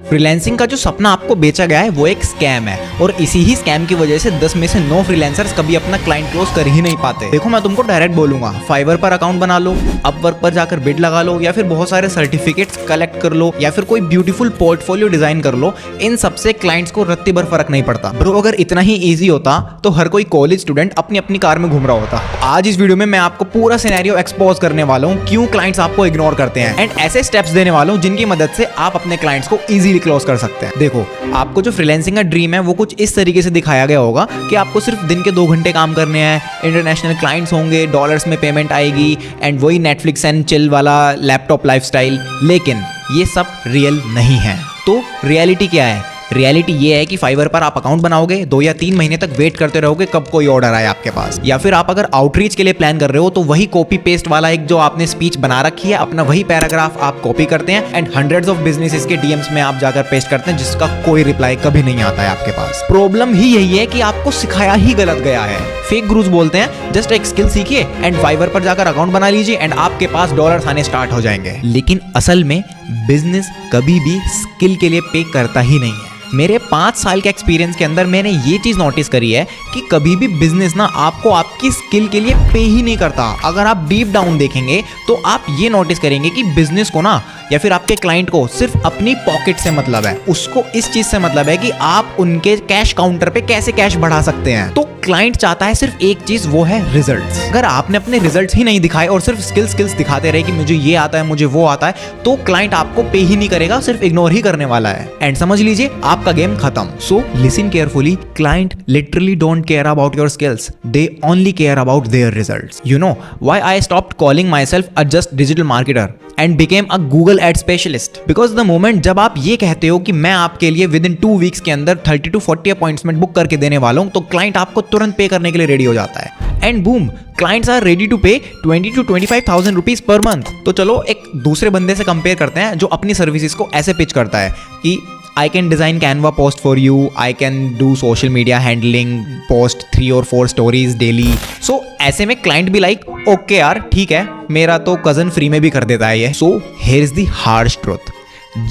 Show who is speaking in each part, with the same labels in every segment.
Speaker 1: Freelancing का जो सपना आपको बेचा गया है वो एक स्कैम है और इसी ही स्कैम की वजह से 10 में से 9 फ्रीलांसर्स कभी अपना क्लाइंट क्लोज कर ही नहीं पाते। देखो मैं तुमको डायरेक्ट बोलूंगा, फाइवर पर अकाउंट बना लो, अपवर्क पर जाकर बिड लगा लो, या फिर बहुत सारे सर्टिफिकेट्स कलेक्ट कर लो, या फिर कोई ब्यूटीफुल पोर्टफोलियो डिजाइन कर लो। इन सबसे क्लाइंट्स को रत्ती भर फर्क नहीं पड़ता। ब्रो अगर इतना ही ईजी होता तो हर कोई कॉलेज स्टूडेंट अपनी अपनी कार में घूम रहा होता। आज इस वीडियो में मैं आपको पूरा सिनेरियो एक्सपोज करने वाला हूँ, क्यों क्लाइंट्स आपको इग्नोर करते हैं, एंड ऐसे स्टेप्स देने वाला हूँ जिनकी मदद से आप अपने क्लाइंट्स को इजीली क्लोज कर सकते हैं। देखो आपको जो फ्रीलांसिंग का ड्रीम है वो कुछ इस तरीके से दिखाया गया होगा कि आपको सिर्फ दिन के 2 घंटे काम करने हैं, इंटरनेशनल क्लाइंट्स होंगे, डॉलर्स में पेमेंट आएगी, एंड वही नेटफ्लिक्स एंड चिल वाला लैपटॉप लाइफस्टाइल। लेकिन ये सब रियल नहीं है। तो रियलिटी क्या है? रियलिटी ये है कि फाइवर पर आप अकाउंट बनाओगे, 2 या 3 महीने तक वेट करते रहोगे कब कोई ऑर्डर आए आपके पास, या फिर आप अगर आउटरीच के लिए प्लान कर रहे हो तो वही कॉपी पेस्ट वाला एक जो आपने स्पीच बना रखी है, अपना वही पैराग्राफ आप कॉपी करते हैं एंड हंड्रेड्स ऑफ बिजनेसेस के डीएम्स में आप जाकर पेस्ट करते हैं जिसका कोई रिप्लाई कभी नहीं आता है आपके पास। प्रॉब्लम ही यही है कि आपको सिखाया ही गलत गया है। फेक गुरुज बोलते हैं जस्ट एक स्किल सीखिए एंड फाइवर पर जाकर अकाउंट बना लीजिए एंड आपके पास डॉलर्स आने स्टार्ट हो जाएंगे। लेकिन असल में बिजनेस कभी भी स्किल के लिए पे करता ही नहीं है। मेरे 5 साल के एक्सपीरियंस के अंदर मैंने ये चीज़ नोटिस करी है कि कभी भी बिजनेस ना आपको आपकी स्किल के लिए पे ही नहीं करता। अगर आप डीप डाउन देखेंगे तो आप ये नोटिस करेंगे कि बिजनेस को ना या फिर आपके क्लाइंट को सिर्फ अपनी पॉकेट से मतलब है। उसको इस चीज से मतलब है कि आप उनके कैश काउंटर पे कैसे कैश बढ़ा सकते हैं। तो क्लाइंट चाहता है सिर्फ एक चीज, वो है रिजल्ट्स। अगर आपने अपने रिजल्ट्स ही नहीं दिखाए और सिर्फ स्किल्स दिखाते रहे कि मुझे ये आता है, मुझे वो आता है, तो क्लाइंट आपको पे ही नहीं करेगा, सिर्फ इग्नोर ही करने वाला है। एंड समझ लीजिए आपका गेम खत्म। So listen carefully, client literally don't care about your skills, they only care about their results. You know why I stopped calling my self a just digital marketer and became a Google ad specialist? Because the moment जब आप ये कहते हो कि मैं आपके लिए with in 2 weeks के अंदर 30 to 40 अपॉइंटमेंट बुक करके देने वाला हूं, तो क्लाइंट आपको तुरंत पे करने के लिए रेडी हो जाता है। And boom, clients are ready to pay 20 to 25,000 rupees per month. तो चलो एक दूसरे बंदे से कंपेयर करते हैं जो अपनी सर्विसेज को ऐसे पिच करता है कि I can design Canva post for you, I can do social media handling, post 3 or 4 stories daily. So ऐसे में क्लाइंट भी लाइक ओके यार ठीक है, मेरा तो कजन फ्री में भी कर देता है ये। So here is the harsh truth.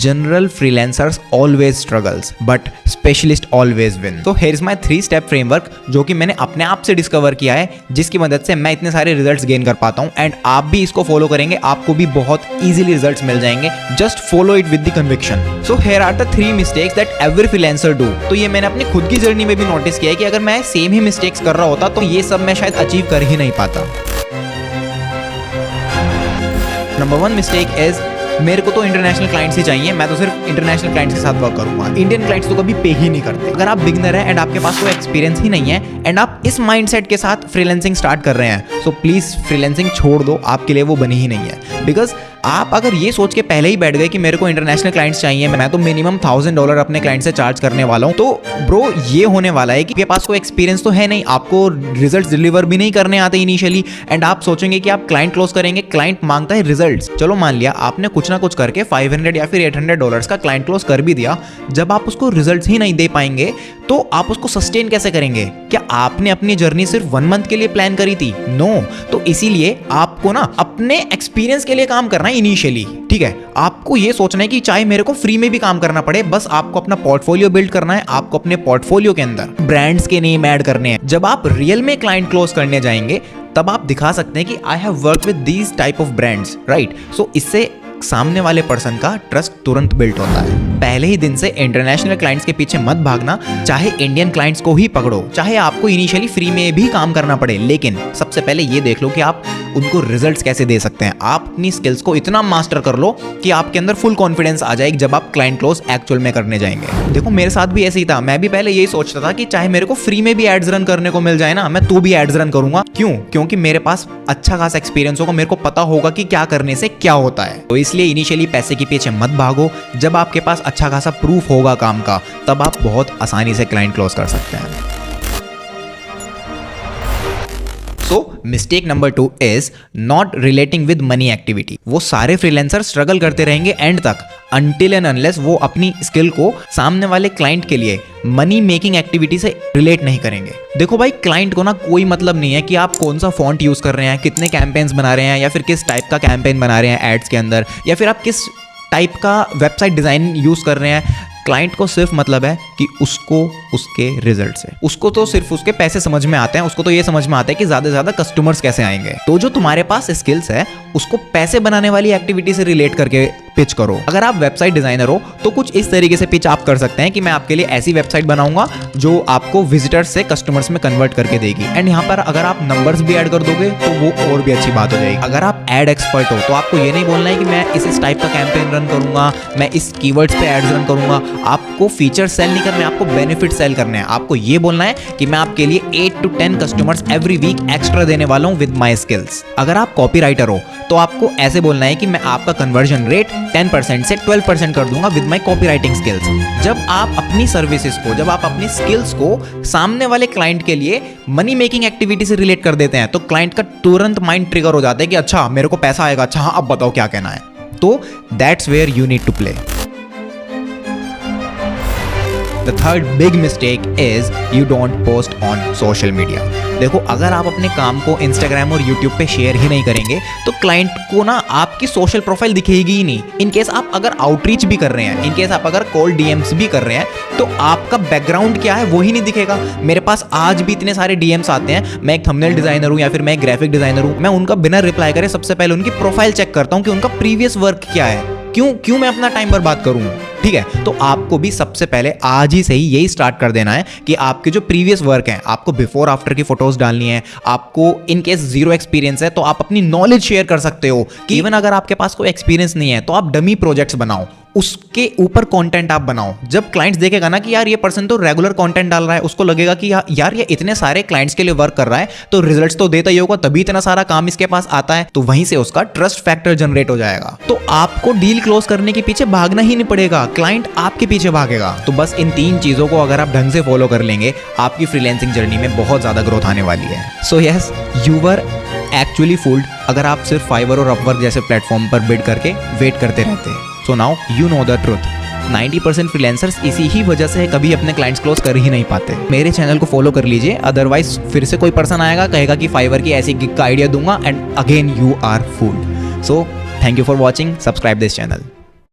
Speaker 1: General freelancers always struggles, but specialist always win. So here is my 3-step framework जो कि मैंने अपने आप से डिस्कवर किया है, जिसकी मदद से मैं इतने सारे रिजल्ट्स गेन कर पाता हूँ। एंड आप भी इसको फॉलो करेंगे, आपको भी बहुत इजीली रिजल्ट्स मिल जाएंगे। Just follow it with the conviction. So here are the 3 mistakes that every freelancer do. तो ये मैंने अपनी खुद की जर्नी में भी नोटिस किया है कि अगर मैं सेम ही मिस्टेक्स कर रहा होता तो ये सब मैं शायद अचीव कर ही नहीं पाता। नंबर 1 मिस्टेक इज, मेरे को तो इंटरनेशनल क्लाइंट्स ही चाहिए, मैं तो सिर्फ इंटरनेशनल क्लाइंट्स के साथ वर्क करूंगा, इंडियन क्लाइंट्स तो कभी पे ही नहीं करते। अगर आप बिगनर हैं एंड आपके पास कोई एक्सपीरियंस ही नहीं है एंड आप इस माइंडसेट के साथ फ्रीलांसिंग स्टार्ट कर रहे हैं, सो प्लीज फ्रीलांसिंग छोड़ दो, आपके लिए वो बनी ही नहीं है। बिकॉज आप अगर ये सोच के पहले ही बैठ गए कि मेरे को इंटरनेशनल क्लाइंट्स चाहिए, मैं तो मिनिमम $1000 अपने क्लाइंट से चार्ज करने वाला हूँ, तो ब्रो ये होने वाला है कि आपके पास कोई एक्सपीरियंस तो है नहीं, आपको रिजल्ट्स डिलीवर भी नहीं करने आते इनिशियली, एंड आप सोचेंगे कि आप क्लाइंट क्लोज करेंगे, क्लाइंट मांगता है रिजल्ट्स। चलो मान लिया आपने कुछ ना कुछ करके $500 या फिर $800 का क्लाइंट क्लोज कर भी दिया, जब आप उसको रिजल्ट्स ही नहीं दे पाएंगे तो आप उसको सस्टेन कैसे करेंगे? क्या आपने अपनी जर्नी सिर्फ 1 मंथ के लिए प्लान करी थी? नो। तो इसीलिए आपको ना अपने एक्सपीरियंस के लिए काम करना है इनिशियली, ठीक है? आपको ये सोचना है कि चाहे मेरे को फ्री में भी काम करना पड़े, बस आपको अपना पोर्टफोलियो बिल्ड करना है, आपको अपने पोर्टफोलियो के अंदर ब्रांड्स के नेम ऐड करने हैं। जब आप रियल में क्लाइंट क्लोज करने जाएंगे तब आप दिखा सकते हैं कि I have work with these type of brands, right? So इससे सामने वाले पर्सन का ट्रस्ट तुरंत बिल्ड होता है। पहले ही दिन से इंटरनेशनल क्लाइंट्स के पीछे मत भागना, चाहे इंडियन क्लाइंट्स को ही पकड़ो, चाहे आपको इनिशियली फ्री में भी काम करना पड़े, लेकिन सबसे पहले ये देख लो कि आप उनको रिजल्ट्स कैसे दे सकते हैं। आप अपनी स्किल्स को इतना मास्टर कर लो कि आपके अंदर फुल कॉन्फिडेंस आ जाएगी जब आप क्लाइंट क्लोज एक्चुअल में करने जाएंगे। देखो मेरे साथ भी ऐसे ही था, मैं भी पहले यही सोचता था कि चाहे मेरे को फ्री में भी एड्स रन करने को मिल जाए ना, मैं तो भी एड्स रन करूंगा। क्यों? क्योंकि मेरे पास अच्छा खासा एक्सपीरियंस होगा, मेरे को पता होगा कि क्या करने से क्या होता है। तो इसलिए इनिशियली पैसे के पीछे मत भागो, जब आपके पास अच्छा खासा प्रूफ होगा काम का, तब आप बहुत आसानी से क्लाइंट क्लोज कर सकते हैं। So mistake number 2 is not relating with money activity. वो सारे फ्रीलांसर स्ट्रगल करते रहेंगे एंड तक, अनटिल एंड अनलेस वो अपनी स्किल को सामने वाले क्लाइंट के लिए मनी मेकिंग एक्टिविटी से रिलेट नहीं करेंगे। देखो भाई, क्लाइंट को ना कोई मतलब नहीं है कि आप कौन सा फॉन्ट यूज कर रहे हैं, कितने कैंपेन्स बना रहे हैं, या फिर किस टाइप का कैंपेन बना रहे हैं एड्स के अंदर, या फिर आप किस टाइप का वेबसाइट डिज़ाइन यूज़ कर रहे हैं, क्लाइंट को सिर्फ मतलब है कि उसको उसके रिजल्ट से, उसको तो सिर्फ उसके पैसे समझ में आते हैं, उसको तो ये समझ में आता है कि ज्यादा से ज्यादा कस्टमर्स कैसे आएंगे। तो जो तुम्हारे पास स्किल्स है उसको पैसे बनाने वाली एक्टिविटी से रिलेट करके पिच करो। अगर आप वेबसाइट डिजाइनर हो तो कुछ इस तरीके से पिच आप कर सकते हैं कि मैं आपके लिए ऐसी वेबसाइट बनाऊंगा जो आपको विजिटर्स से कस्टमर्स में कन्वर्ट करके देगी। एंड यहाँ पर अगर आप नंबर्स भी ऐड कर दोगे तो वो और भी अच्छी बात हो जाएगी। अगर आप एड एक्सपर्ट हो तो आपको ये नहीं बोलना है कि मैं इस टाइप का कैंपेन रन करूंगा, मैं इस कीवर्ड्स पे एड्स रन करूंगा। आपको फीचर सेल नहीं करने, आपको बेनिफिट सेल करने हैं। आपको ये बोलना है कि मैं आपके लिए 8 to 10 customers every week extra देने वाला हूं विद माय स्किल्स। अगर आप कॉपीराइटर हो तो आपको ऐसे बोलना है कि मैं आपका कन्वर्जन रेट 10% से 12% कर दूंगा विद माय कॉपीराइटिंग स्किल्स। जब आप अपनी सर्विसेज को, जब आप अपनी स्किल्स को सामने वाले क्लाइंट के लिए मनी मेकिंग एक्टिविटी से रिलेट कर देते हैं तो क्लाइंट का तुरंत माइंड ट्रिगर हो जाता है कि अच्छा मेरे को पैसा आएगा, अच्छा हाँ अब बताओ क्या कहना है। तो that's where you need to play. The third big mistake is you don't post on social media. देखो, अगर आप अपने काम को Instagram और YouTube पे शेयर ही नहीं करेंगे तो क्लाइंट को ना आपकी सोशल प्रोफाइल दिखेगी ही नहीं। इन केस आप अगर आउटरीच भी कर रहे हैं, इन केस आप अगर कोल्ड डीएम्स भी कर रहे हैं तो आपका बैकग्राउंड क्या है वो ही नहीं दिखेगा। मेरे पास आज भी इतने सारे डीएम्स आते हैं, मैं एक थंबनेल डिजाइनर हूँ या फिर मैं एक ग्राफिक डिजाइनर हूँ, मैं उनका बिना रिप्लाई करे सबसे पहले उनकी प्रोफाइल चेक करता हूँ कि उनका प्रीवियस वर्क क्या है। क्यों मैं अपना टाइम बर्बाद करूं? ठीक है, तो आपको भी सबसे पहले आज ही से ही यही स्टार्ट कर देना है कि आपके जो प्रीवियस वर्क हैं, आपको बिफोर आफ्टर की फोटोज डालनी है। आपको इन केस जीरो एक्सपीरियंस है तो आप अपनी नॉलेज शेयर कर सकते हो कि इवन अगर आपके पास कोई एक्सपीरियंस नहीं है तो आप डमी प्रोजेक्ट्स बनाओ, उसके ऊपर कंटेंट आप बनाओ। जब क्लाइंट्स देखेगा ना कि यार ये पर्सन तो रेगुलर कंटेंट डाल रहा है, उसको लगेगा कि यार ये इतने सारे क्लाइंट्स के लिए वर्क कर रहा है तो रिजल्ट्स तो देता ही होगा, तभी इतना सारा काम इसके पास आता है। तो वहीं से उसका ट्रस्ट फैक्टर जनरेट हो जाएगा। तो आपको डील क्लोज करने के पीछे भागना ही नहीं पड़ेगा, क्लाइंट आपके पीछे भागेगा। तो बस इन 3 चीजों को अगर आप ढंग से फॉलो कर लेंगे, आपकी फ्रीलांसिंग जर्नी में बहुत ज्यादा ग्रोथ आने वाली है। So yes, you were actually fooled अगर आप सिर्फ फाइवर और अपवर्क जैसे प्लेटफॉर्म पर बिड करके वेट करते रहते। So now you know the truth, 90% freelancers इसी ही वजह से कभी अपने क्लाइंट्स क्लोज कर ही नहीं पाते। मेरे चैनल को फॉलो कर लीजिए, अदरवाइज फिर से कोई पर्सन आएगा कहेगा कि फाइवर की ऐसी गिग का आइडिया दूंगा and again you are fooled. So thank you for watching, subscribe this channel.